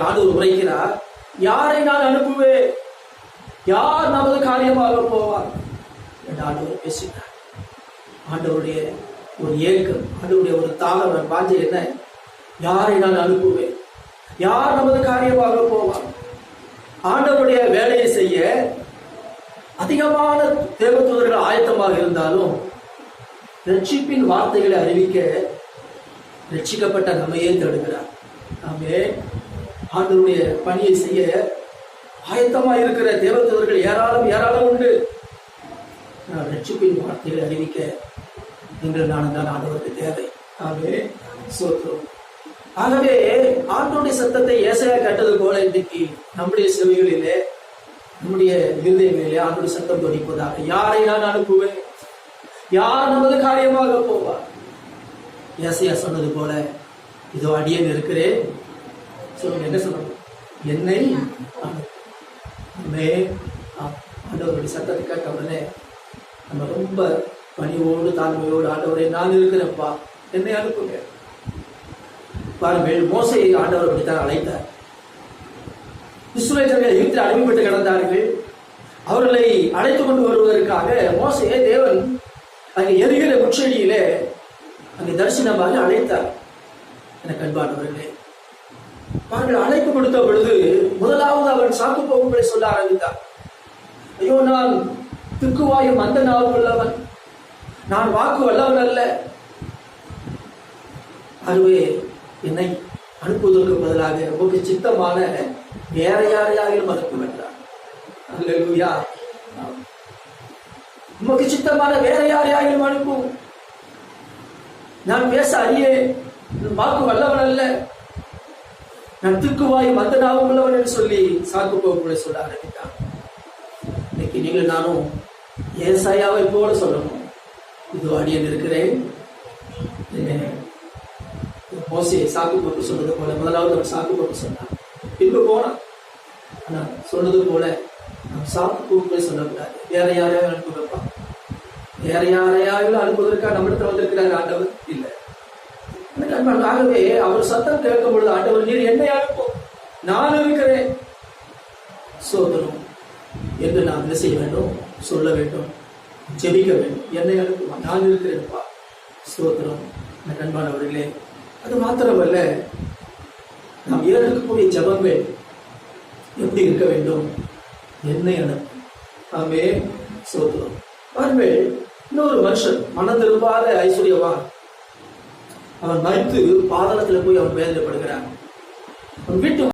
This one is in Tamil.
ஆண்டவர் உரைக்கிறார், யாரை நான் அனுப்புவேன், யார் நமது காரியமாக போவார் என்று ஆண்டவர் பேசினார். ஆண்டவருடைய ஒரு ஏக்கம், ஆண்டவருடைய ஒரு தாகம் வாஞ்சை என்ன? யாரை நான் அனுப்புவேன், யார் நமது காரியமாக போவார். ஆண்டவருடைய வேலையை செய்ய அதிகமான தேவதூதர்கள் ஆயத்தமாக இருந்தாலும் ரட்சிப்பின் வார்த்தைகளை அறிவிக்க ரட்சிக்கப்பட்ட நம்மையே தேடுகிறார். நாமே ஆண்டவருடைய பணியை செய்ய ஆயத்தமாக இருக்கிற தேவதூதர்கள் ஏராளம் உண்டு. ரட்சிப்பின் வார்த்தைகளை அறிவிக்க நீங்கள் நானும் தான் ஆண்டவருக்கு தேவை. ஆகவே சோத்திரம். ஆகவே ஆண்டவருடைய சத்தத்தை ஏசாயா கேட்டது போல இன்றைக்கு நம்முடைய செவிகளிலே, நம்முடைய இருதயங்களிலே ஆண்டவருடைய சத்தம் தொனிப்பதாக. யாரை நான் அனுப்புவேன், யார் நமது காரியமாக போவார். ஏசாயா சொன்னது போல, இதோ அடியேன் இருக்கிறேன். சொல்லுங்க, என்ன சொல்லணும்? என்னை ஆண்டவருடைய சத்தத்தை கேட்ட உடனே நம்ம ரொம்ப பணிவோடு தாழ்மையோடு, ஆண்டவரை நான் இருக்கிறேன்ப்பா, என்னை அனுப்புங்க. பாருங்கள், மோசையை ஆண்டவர் அப்படித்தான் அழைத்தார். இஸ்ரவேலர்கள் எகிப்தில் அடிமைப்பட்டு கிடந்தார்கள். அவர்களை அழைத்து கொண்டு வருவதற்காக மோசையை தேவன் அங்கே எரிகிற முச்செடியிலே அங்கே தரிசனமாக அழைத்தார். எனக்கு அன்பானவர்களே, அவர்கள் அழைப்பு கொடுத்த பொழுது முதலாவது அவன் சாக்கு போகும்படி சொல்ல ஆரம்பித்தார். ஐயோ, நான் திக்குவாயும் அந்த நாவும் உள்ளவன், நான் வாக்கு வல்லவன் அல்ல. அதுவே என்னை அனுப்புவதற்கு பதிலாக உங்களுக்கு சித்தமான வேற யாரையாகிலும் அனுப்பும் என்றார். அல்லேலூயா. உமக்கு சித்தமான வேற யாரையாகிலும் அனுப்பும். நான் பேச அறியே, வாக்கு வல்லவன் அல்ல, நான் திக்குவாயும் அந்த நாவும் உள்ளவன் என்று சொல்லி சாக்கு போகும்படி சொல்ல ஆரம்பித்தான். இன்னைக்கு நீங்கள் நானும் ஏசாயாவை போல சொல்லணும், இது அடியேன் இருக்கிறேன். மோசையை சாக்கு போட்டு சொன்னது போல முதலாவது அவன் சாக்கு போட்டு சொன்னான், பின்பு போனான். ஆனா சொன்னது போல நாம் சாக்கு போகும்போது சொல்லக்கூடாது. வேற யாரையாவது அனுப்ப வைப்பான். வேற யாரையாவது அனுப்புவதற்காக நம்மிடத்தில் வந்திருக்கிறார் ஆண்டவர் இல்லை. ஆகவே அவர் சத்தம் கேட்கும் பொழுது, ஆண்டவர் நீர் என்னை அனுப்பும், நான் இருக்கிறேன் சோதரும் என்று நாம் என்ன செய்ய வேண்டும்? சொல்ல வேண்டும், ஜெபிக்க வேண்டும். என்னை அனுப்புமா, நான் இருக்கிறேன்ப்பா சோதரம். அன்பானவர்களே, அது மாத்திரமல்ல, நாம் ஏற்கக்கூடிய ஜபங்கள் எப்படி இருக்க வேண்டும்? என்னை அனுப்பும். ஆமே சோதரம். பாருங்கள், இன்னொரு மனுஷன் மனம் திரும்பாத ஐஸ்வர்யவான், அவன் மறித்து பாதாளத்தில் போய் அவன் வேதனைப்படுகிறான். அவன் வீட்டு